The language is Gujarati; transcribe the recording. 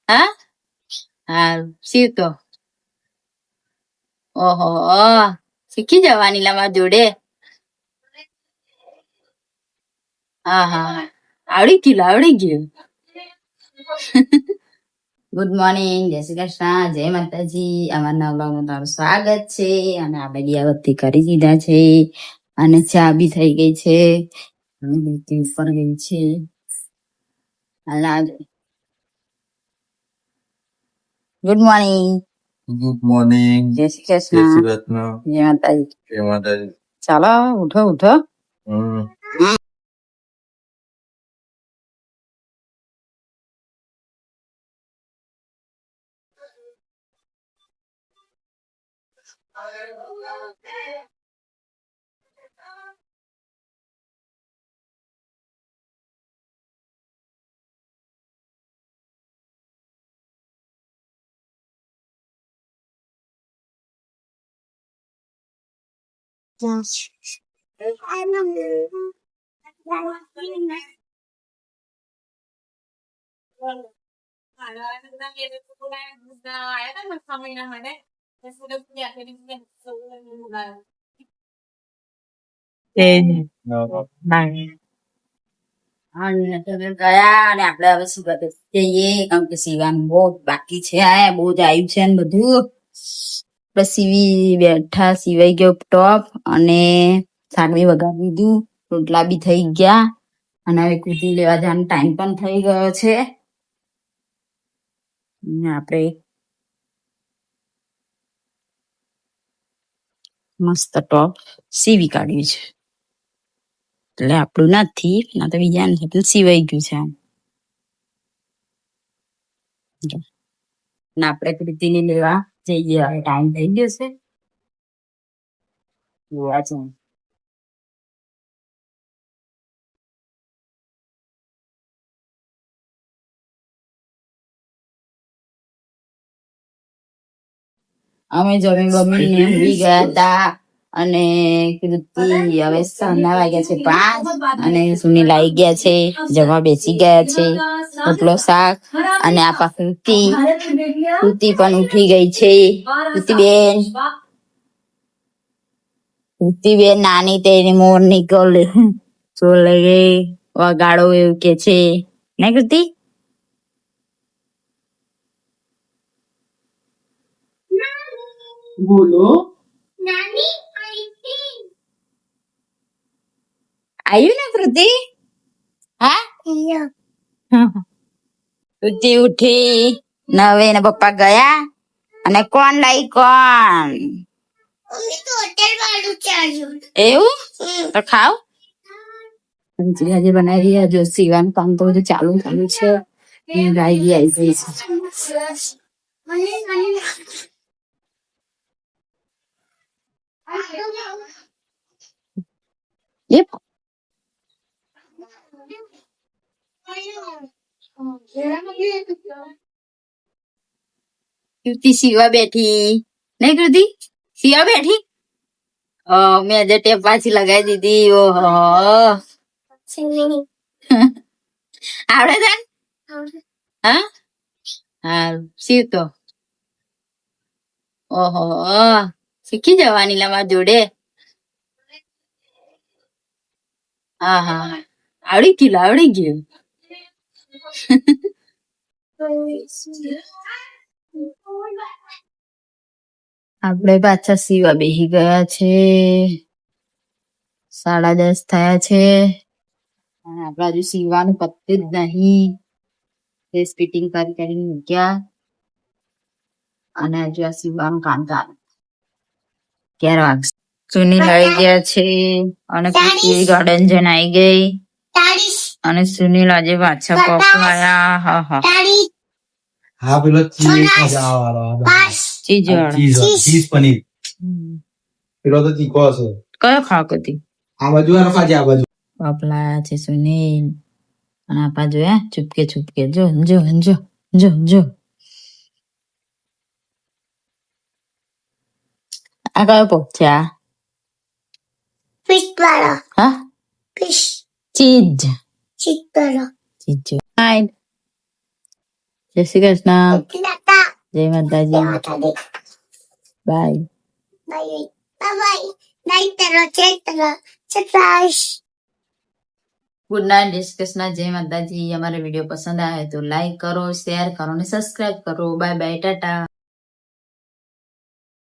હા હારું શીખતો. ઓહો શીખી જવાની લામાં જોડે. હા હા આવડી ગયું. ગુડ મોર્નિંગ, જય શ્રી કૃષ્ણ, જય માતાજી. અમારા નવલામાં તારું સ્વાગત છે. અને આપણે દિયાબત્તી કરી દીધા છે અને ચા બી થઈ ગઈ છે. ઉપર ગઈ છે. Good morning. Good morning. જય શ્રી કૃષ્ણ. જય માતાજી. ચાલો ઉઠો ઉઠો. ગયા અને આપડે હવે સીવા જઈએ, કારણ કે સીવાનું બહુ બાકી છે. આ બહુ જ આવ્યું છે ને બધું. બસ સીવી બેઠા, સીવાઈ ગયો ટોપ અને સાગવી વગાડી દીધું, રોટલા બી થઈ ગયા અને હવે કુર્તી લેવા જવાનો ટાઈમ પણ થઈ ગયો છે. આપણે મસ્ત ટોપ સીવી કાઢ્યું છે. એટલે આપણું નથી, ના તો બીજાને છે, સીવાઈ ગયું છે. ને આપણે કૃતિને લેવા જઈએ. હવે ટાઈમ થઈ ગયો છે. જોવા છે. અમે જમી બમીને ઉઈ ગયા હતા અને કૃતિ હવે સાંજના વાગ્યા છે 5 અને સુનીલ આવી ગયા છે, જમવા બેસી ગયા છે. રોટલો શાક અને આ કૃતિ પણ ઉઠી ગઈ છે. કૃતિબેન નાની તેની મોર નીકળે ચોલે ગઈ વગાડો એવું કે છે ને કૃતિ. બોલો આવ્યું ને કૃતિ. હા કૃતિ ઉઠી ને હવે એના પપ્પા ગયા અને કોણ લાઈ કોણ એવું તો ખાવ. આજે બનાવી જો સીવાનું કામ તો બધું ચાલુ છે. કૃતિ સીવા બેઠી નઈ કૃતિ સીવા બેઠી. મેં આજે ટેપ પાછી લગાવી દીધી. ઓહો આવડે છે. હા હારું સીવતો. ઓહો શીખી જવાની લામાં જોડે. હા હા આવડી ગયું. આપણે પાછા સીવા બેસી ગયા છે. 10:30 થયા છે અને આપડે હજુ સીવાનું પત્યું જ નહીં. ડ્રેસ ફિટિંગ કરીને મૂક્યા અને હજુ આ સીવાનું કામ ચાલુ. 11 વાગશે. સુનીલ આવી ગયા છે અને ગાર્ડન જઈને આવી ગઈ અને સુનીલ આજે પાછા પકવાયા. હા હા હા પેલો ચીઝ પનીર પેલો તો તીખો હશે. કયો ખાવ કતી આ બાજુ ખાજે. આ બાજુ પપલાયા છે સુનીલ અને આપા જોયા ચૂપકે જો જો જો જો જો. આ કયો પગ છે? આ ફિશ વાળો. હા ફિશ ચીઝ વાળો ચીઝ. જય શ્રી કૃષ્ણ. જય માતાજી. બાય. ગુડ નાઇટ, જય શ્રી કૃષ્ણ, જય માતાજી. અમારો વિડીયો પસંદ આવે તો લાઈક કરો, શેર કરો અને સબસ્ક્રાઇબ કરો. Bye bye, Tata.